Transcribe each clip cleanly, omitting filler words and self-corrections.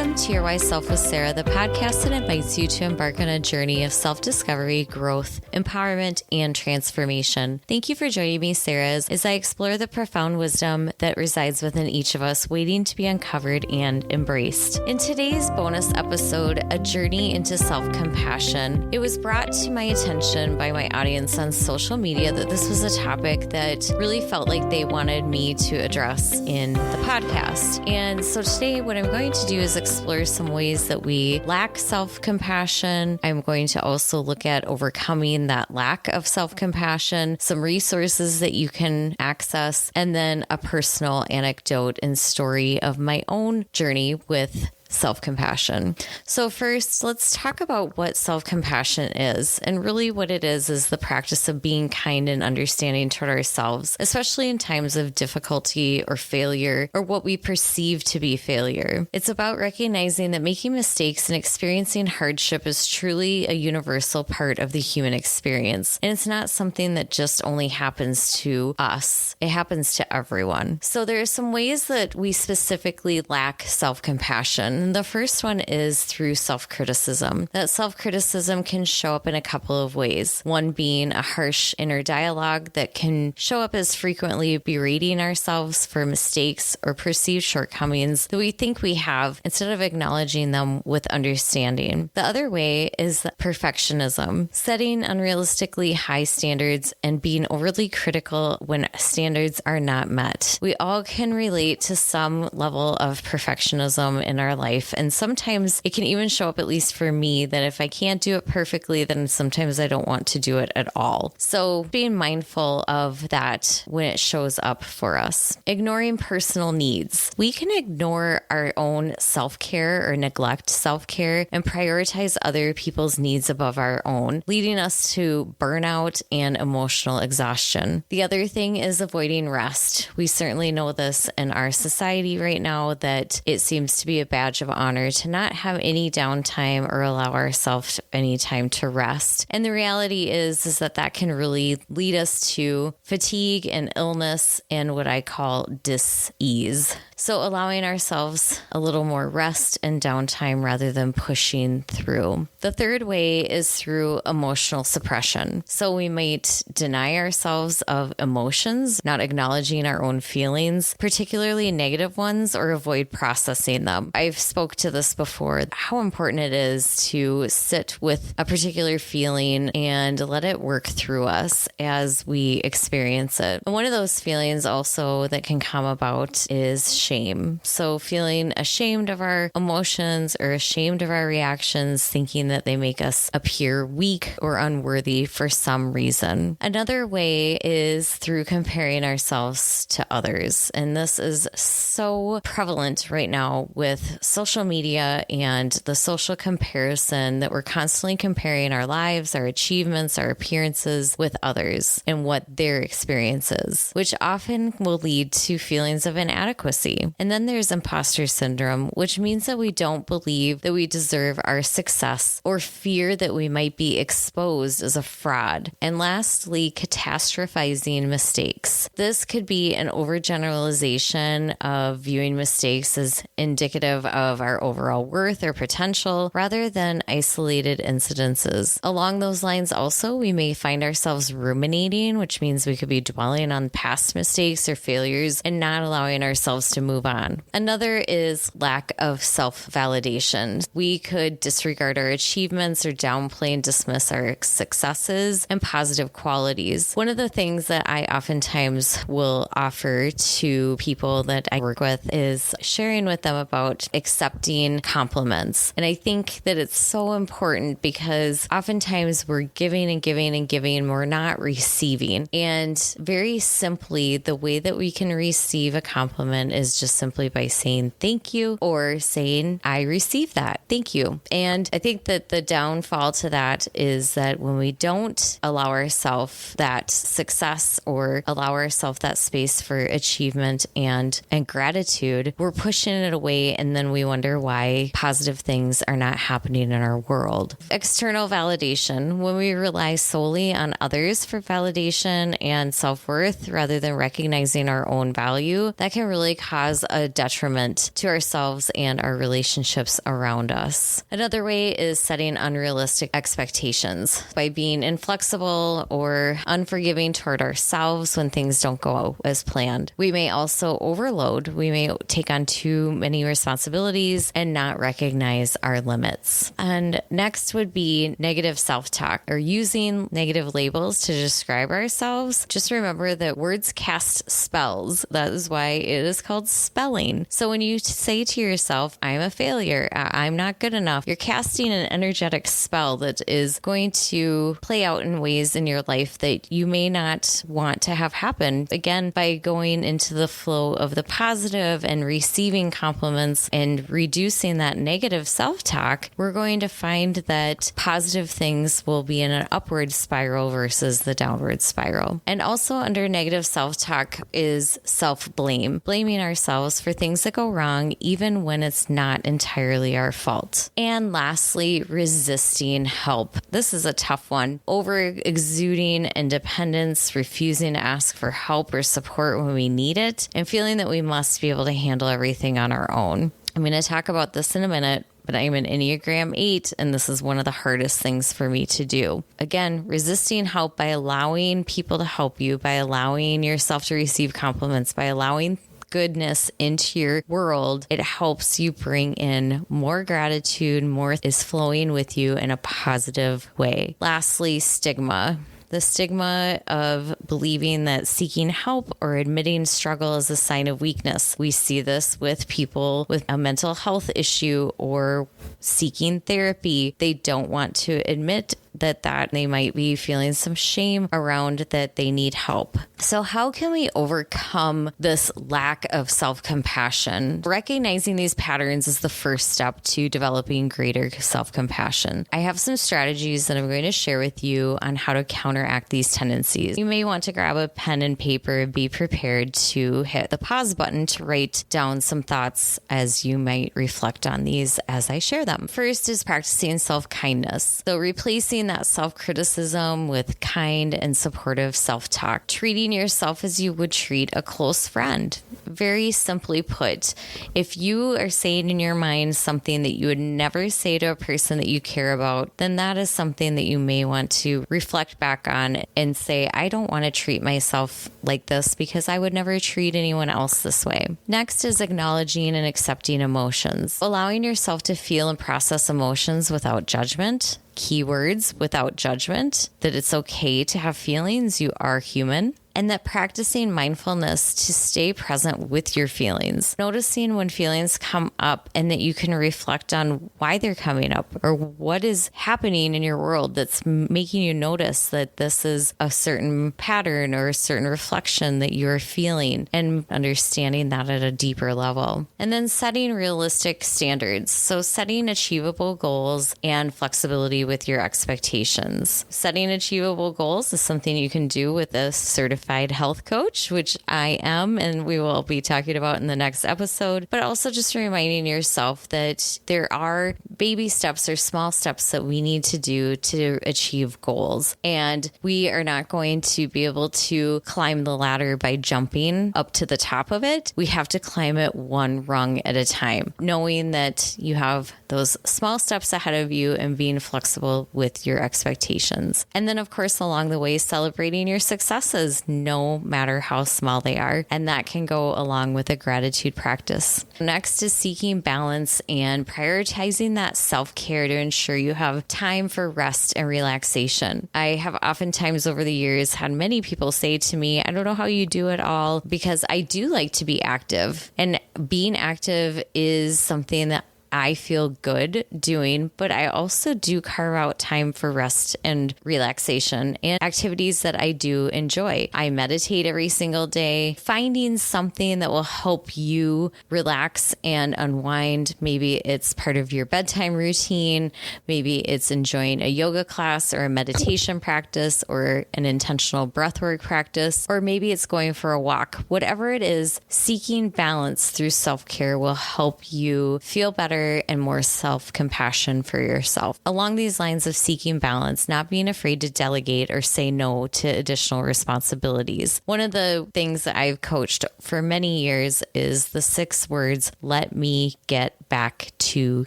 Welcome to Your Wise Self with Sara, the podcast that invites you to embark on a journey of self-discovery, growth, empowerment, and transformation. Thank you for joining me, Sara, as I explore the profound wisdom that resides within each of us, waiting to be uncovered and embraced. In today's bonus episode, A Journey into Self-Compassion, it was brought to my attention by my audience on social media that this was a topic that really felt like they wanted me to address in the podcast. And so today, what I'm going to do is explore some ways that we lack self-compassion. I'm going to also look at overcoming that lack of self-compassion, some resources that you can access, and then a personal anecdote and story of my own journey with self-compassion. So first, let's talk about what self-compassion is. And really what it is the practice of being kind and understanding toward ourselves, especially in times of difficulty or failure or what we perceive to be failure. It's about recognizing that making mistakes and experiencing hardship is truly a universal part of the human experience. And it's not something that just only happens to us. It happens to everyone. So there are some ways that we specifically lack self-compassion. And the first one is through self-criticism. That self-criticism can show up in a couple of ways. One being a harsh inner dialogue that can show up as frequently berating ourselves for mistakes or perceived shortcomings that we think we have instead of acknowledging them with understanding. The other way is perfectionism, setting unrealistically high standards and being overly critical when standards are not met. We all can relate to some level of perfectionism in our life. And sometimes it can even show up, at least for me, that if I can't do it perfectly, then sometimes I don't want to do it at all. So being mindful of that when it shows up for us. Ignoring personal needs. We can ignore our own self-care or neglect self-care and prioritize other people's needs above our own, leading us to burnout and emotional exhaustion. The other thing is avoiding rest. We certainly know this in our society right now, that it seems to be a badge of honor to not have any downtime or allow ourselves any time to rest. And the reality is that can really lead us to fatigue and illness and what I call dis-ease. So allowing ourselves a little more rest and downtime rather than pushing through. The third way is through emotional suppression. So we might deny ourselves of emotions, not acknowledging our own feelings, particularly negative ones, or avoid processing them. I've spoke to this before, how important it is to sit with a particular feeling and let it work through us as we experience it. And one of those feelings also that can come about is shame. So feeling ashamed of our emotions or ashamed of our reactions, thinking that they make us appear weak or unworthy for some reason. Another way is through comparing ourselves to others. And this is so prevalent right now with social media and the social comparison that we're constantly comparing our lives, our achievements, our appearances with others and what their experience is, which often will lead to feelings of inadequacy. And then there's imposter syndrome, which means that we don't believe that we deserve our success or fear that we might be exposed as a fraud. And lastly, catastrophizing mistakes. This could be an overgeneralization of viewing mistakes as indicative of our overall worth or potential rather than isolated incidences. Along those lines also, we may find ourselves ruminating, which means we could be dwelling on past mistakes or failures and not allowing ourselves to move on. Another is lack of self-validation. We could disregard our achievements or downplay and dismiss our successes and positive qualities. One of the things that I oftentimes will offer to people that I work with is sharing with them about accepting compliments. And I think that it's so important because oftentimes we're giving and giving and giving, we're not receiving. And very simply, the way that we can receive a compliment is just simply by saying thank you or saying, I received that. Thank you. And I think that the downfall to that is that when we don't allow ourselves that success or allow ourselves that space for achievement and gratitude, we're pushing it away, and then we wonder why positive things are not happening in our world. External validation. When we rely solely on others for validation and self-worth rather than recognizing our own value, that can really cause cause a detriment to ourselves and our relationships around us. Another way is setting unrealistic expectations by being inflexible or unforgiving toward ourselves when things don't go as planned. We may also overload. We may take on too many responsibilities and not recognize our limits. And next would be negative self-talk, or using negative labels to describe ourselves. Just remember that words cast spells. That is why it is called spelling. So when you say to yourself, I'm a failure, I'm not good enough, you're casting an energetic spell that is going to play out in ways in your life that you may not want to have happen. Again, by going into the flow of the positive and receiving compliments and reducing that negative self-talk, we're going to find that positive things will be in an upward spiral versus the downward spiral. And also under negative self-talk is self-blame, blaming ourselves for things that go wrong, even when it's not entirely our fault. And lastly, resisting help. This is a tough one. Over exuding independence, refusing to ask for help or support when we need it, and feeling that we must be able to handle everything on our own. I'm going to talk about this in a minute, but I'm an Enneagram 8, and this is one of the hardest things for me to do. Again, resisting help by allowing people to help you, by allowing yourself to receive compliments, by allowing goodness into your world, it helps you bring in more gratitude, more is flowing with you in a positive way. Lastly, stigma. The stigma of believing that seeking help or admitting struggle is a sign of weakness. We see this with people with a mental health issue or seeking therapy. They don't want to admit that they might be feeling some shame around that they need help. So how can we overcome this lack of self-compassion? Recognizing these patterns is the first step to developing greater self-compassion. I have some strategies that I'm going to share with you on how to counteract these tendencies. You may want to grab a pen and paper and be prepared to hit the pause button to write down some thoughts as you might reflect on these as I share them. First is practicing self-kindness. So replacing that self-criticism with kind and supportive self-talk, treating yourself as you would treat a close friend. Very simply put, if you are saying in your mind something that you would never say to a person that you care about, then that is something that you may want to reflect back on and say, I don't want to treat myself like this because I would never treat anyone else this way. Next is acknowledging and accepting emotions, allowing yourself to feel and process emotions without judgment. Keywords: without judgment, that it's okay to have feelings, you are human, and that practicing mindfulness to stay present with your feelings, noticing when feelings come up and that you can reflect on why they're coming up or what is happening in your world that's making you notice that this is a certain pattern or a certain reflection that you're feeling, and understanding that at a deeper level. And then setting realistic standards. So setting achievable goals and flexibility with your expectations. Setting achievable goals is something you can do with a certified health coach, which I am, and we will be talking about in the next episode, but also just reminding yourself that there are baby steps or small steps that we need to do to achieve goals. And we are not going to be able to climb the ladder by jumping up to the top of it. We have to climb it one rung at a time, knowing that you have those small steps ahead of you and being flexible with your expectations. And then, of course, along the way, celebrating your successes, no matter how small they are. And that can go along with a gratitude practice. Next is seeking balance and prioritizing that self-care to ensure you have time for rest and relaxation. I have oftentimes over the years had many people say to me, I don't know how you do it all, because I do like to be active. And being active is something that I feel good doing, but I also do carve out time for rest and relaxation and activities that I do enjoy. I meditate every single day, finding something that will help you relax and unwind. Maybe it's part of your bedtime routine. Maybe it's enjoying a yoga class or a meditation practice or an intentional breathwork practice, or maybe it's going for a walk. Whatever it is, seeking balance through self-care will help you feel better better and more self-compassion for yourself. Along these lines of seeking balance, not being afraid to delegate or say no to additional responsibilities. One of the things that I've coached for many years is the 6 words, let me get back to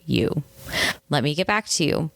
you. Let me get back to you.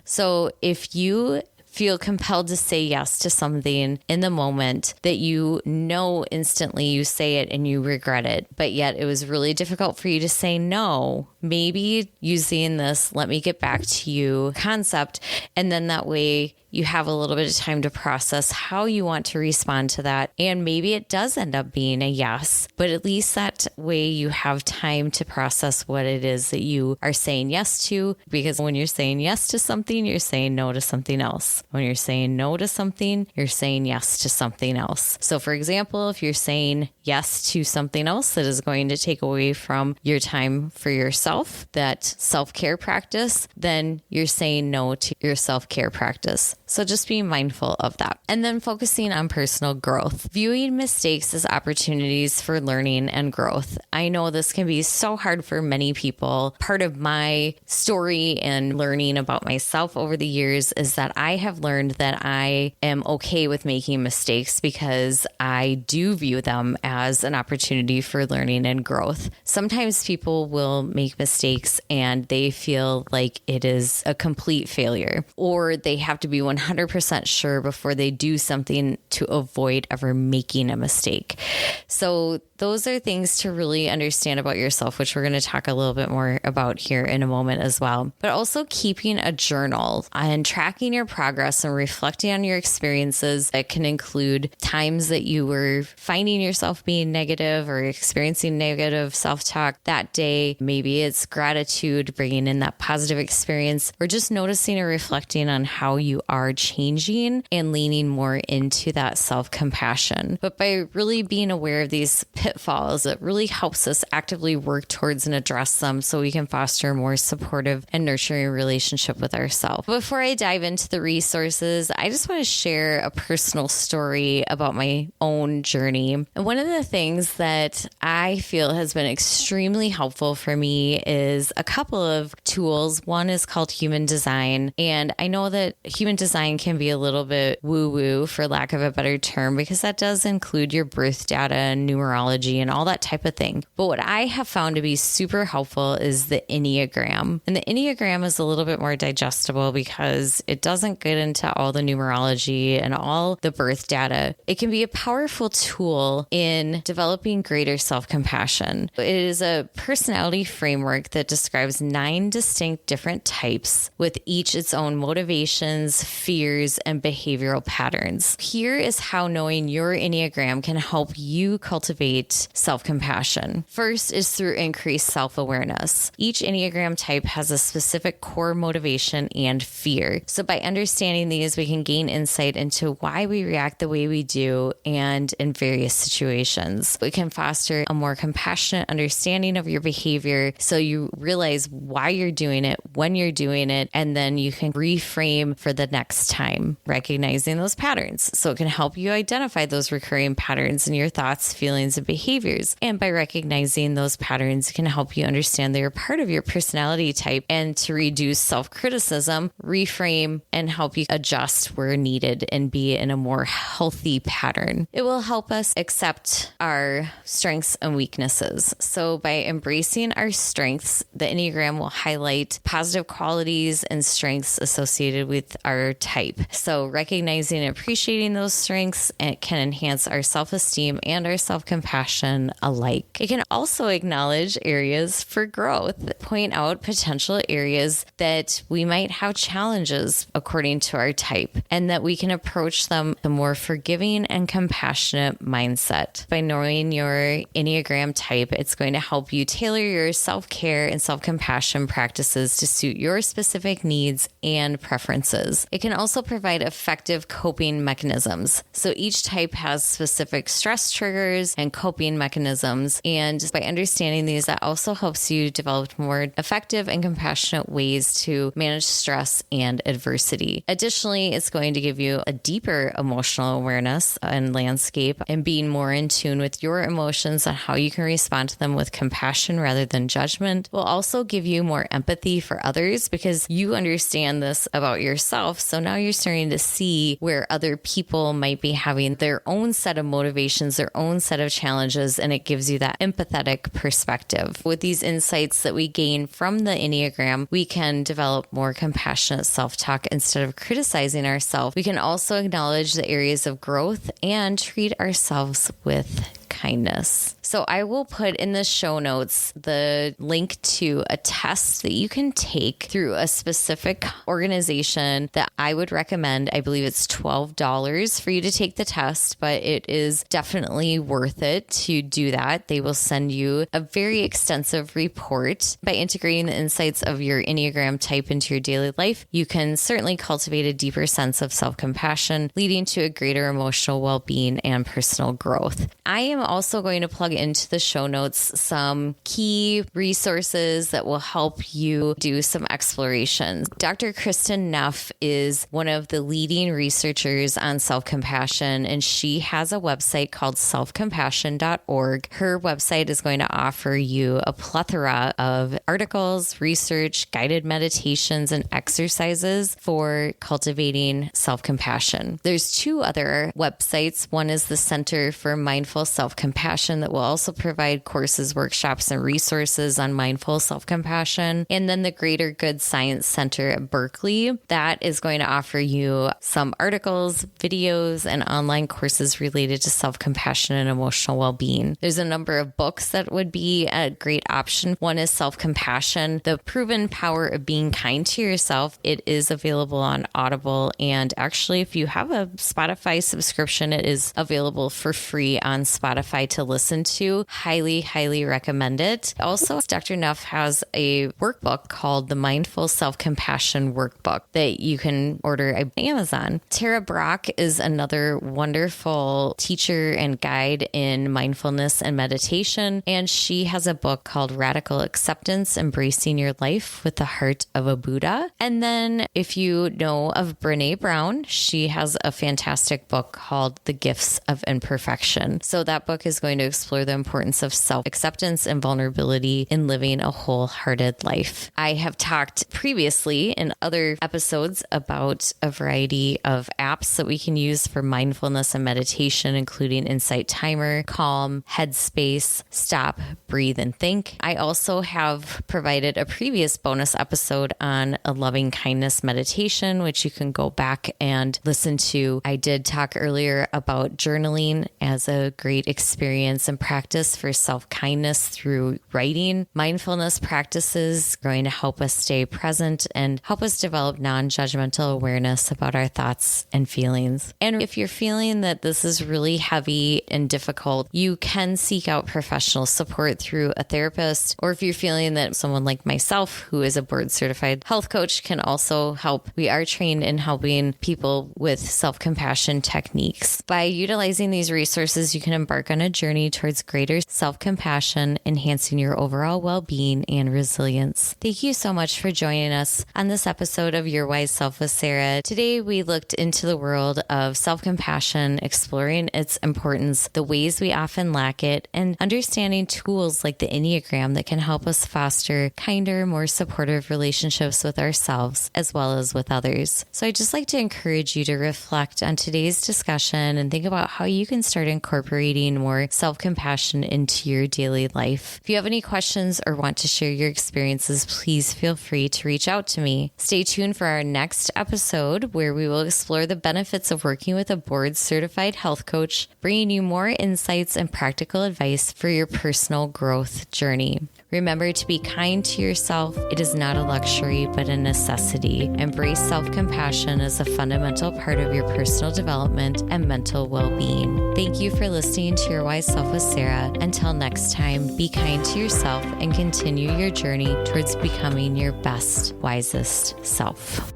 So if you feel compelled to say yes to something in the moment that you know instantly you say it and you regret it, but yet it was really difficult for you to say no, maybe using this let me get back to you concept, and then that way you have a little bit of time to process how you want to respond to that. And maybe it does end up being a yes, but at least that way you have time to process what it is that you are saying yes to. Because when you're saying yes to something, you're saying no to something else. When you're saying no to something, you're saying yes to something else. So for example, if you're saying yes to something else that is going to take away from your time for yourself, that self-care practice, then you're saying no to your self-care practice. So just be mindful of that. And then focusing on personal growth, viewing mistakes as opportunities for learning and growth. I know this can be so hard for many people. Part of my story and learning about myself over the years is that I have learned that I am okay with making mistakes because I do view them as an opportunity for learning and growth. Sometimes people will make mistakes and they feel like it is a complete failure, or they have to be 100% sure before they do something to avoid ever making a mistake. So those are things to really understand about yourself, which we're going to talk a little bit more about here in a moment as well. But also keeping a journal and tracking your progress and reflecting on your experiences. It can include times that you were finding yourself being negative or experiencing negative self-talk that day. Maybe it's gratitude, bringing in that positive experience, or just noticing or reflecting on how you are changing and leaning more into that self-compassion. But by really being aware of these pitfalls, it really helps us actively work towards and address them so we can foster a more supportive and nurturing relationship with ourselves. Before I dive into the resources, I just want to share a personal story about my own journey. And one of the things that I feel has been extremely helpful for me is a couple of tools. One is called human design. And I know that human design can be a little bit woo-woo, for lack of a better term, because that does include your birth data and numerology and all that type of thing. But what I have found to be super helpful is the Enneagram. And the Enneagram is a little bit more digestible because it doesn't get into all the numerology and all the birth data. It can be a powerful tool in developing greater self-compassion. It is a personality framework that describes 9 distinct different types with each its own motivations, fears, and behavioral patterns. Here is how knowing your Enneagram can help you cultivate self-compassion. First is through increased self-awareness. Each Enneagram type has a specific core motivation and fear. So by understanding these, we can gain insight into why we react the way we do and in various situations. We can foster a more compassionate understanding of your behavior so you realize why you're doing it, when you're doing it, and then you can reframe for the next time, recognizing those patterns. So it can help you identify those recurring patterns in your thoughts, feelings, and behaviors. And by recognizing those patterns, it can help you understand they're part of your personality type and to reduce self-criticism, reframe, and help you adjust where needed and be in a more healthy pattern. It will help us accept our strengths and weaknesses. So by embracing our strengths, the Enneagram will highlight positive qualities and strengths associated with our type. So recognizing and appreciating those strengths, it can enhance our self-esteem and our self-compassion alike. It can also acknowledge areas for growth, point out potential areas that we might have challenges according to our type, and that we can approach them with a more forgiving and compassionate mindset. By knowing your Enneagram type, it's going to help you tailor your self-care and self-compassion practices practices to suit your specific needs and preferences. It can also provide effective coping mechanisms. So each type has specific stress triggers and coping mechanisms. And by understanding these, that also helps you develop more effective and compassionate ways to manage stress and adversity. Additionally, it's going to give you a deeper emotional awareness and landscape and being more in tune with your emotions and how you can respond to them with compassion rather than judgment will also give you more empathy for others because you understand this about yourself. So now you're starting to see where other people might be having their own set of motivations, their own set of challenges, and it gives you that empathetic perspective. With these insights that we gain from the Enneagram, we can develop more compassionate self-talk instead of criticizing ourselves. We can also acknowledge the areas of growth and treat ourselves with kindness. So I will put in the show notes the link to a test that you can take through a specific organization that I would recommend. I believe it's $12 for you to take the test, but it is definitely worth it to do that. They will send you a very extensive report. By integrating the insights of your Enneagram type into your daily life, you can certainly cultivate a deeper sense of self-compassion, leading to a greater emotional well-being and personal growth. I am also going to plug into the show notes some key resources that will help you do some exploration. Dr. Kristen Neff is one of the leading researchers on self-compassion, and she has a website called selfcompassion.org. Her website is going to offer you a plethora of articles, research, guided meditations, and exercises for cultivating self-compassion. There's two other websites. One is the Center for Mindful Self-Compassion that will also provide courses, workshops, and resources on mindful self-compassion. And then the Greater Good Science Center at Berkeley, that is going to offer you some articles, videos, and online courses related to self-compassion and emotional well-being. There's a number of books that would be a great option. One is Self-Compassion, The Proven Power of Being Kind to Yourself. It is available on Audible. And actually, if you have a Spotify subscription, it is available for free on Spotify to listen to. Highly, highly recommend it. Also, Dr. Neff has a workbook called the Mindful Self-Compassion Workbook that you can order at Amazon. Tara Brach is another wonderful teacher and guide in mindfulness and meditation, and she has a book called Radical Acceptance, Embracing Your Life with the Heart of a Buddha. And then if you know of Brené Brown, she has a fantastic book called The Gifts of Imperfection. So that book is going to explore the importance of self-acceptance and vulnerability in living a wholehearted life. I have talked previously in other episodes about a variety of apps that we can use for mindfulness and meditation, including Insight Timer, Calm, Headspace, Stop, Breathe, and Think. I also have provided a previous bonus episode on a loving kindness meditation, which you can go back and listen to. I did talk earlier about journaling as a great experience and practice for self-kindness through writing. Mindfulness practices are going to help us stay present and help us develop non-judgmental awareness about our thoughts and feelings. And if you're feeling that this is really heavy and difficult, you can seek out professional support through a therapist, or if you're feeling that someone like myself, who is a board-certified health coach, can also help. We are trained in helping people with self-compassion techniques. By utilizing these resources, you can embark on a journey towards greater self-compassion, enhancing your overall well-being and resilience. Thank you so much for joining us on this episode of Your Wise Self with Sara. Today, we looked into the world of self-compassion, exploring its importance, the ways we often lack it, and understanding tools like the Enneagram that can help us foster kinder, more supportive relationships with ourselves as well as with others. So I'd just like to encourage you to reflect on today's discussion and think about how you can start incorporating more self-compassion into your daily life. If you have any questions or want to share your experiences, please feel free to reach out to me. Stay tuned for our next episode where we will explore the benefits of working with a board-certified health coach, bringing you more insights and practical advice for your personal growth journey. Remember to be kind to yourself. It is not a luxury, but a necessity. Embrace self-compassion as a fundamental part of your personal development and mental well-being. Thank you for listening to Your Wise Self with Sara. Until next time, be kind to yourself and continue your journey towards becoming your best, wisest self.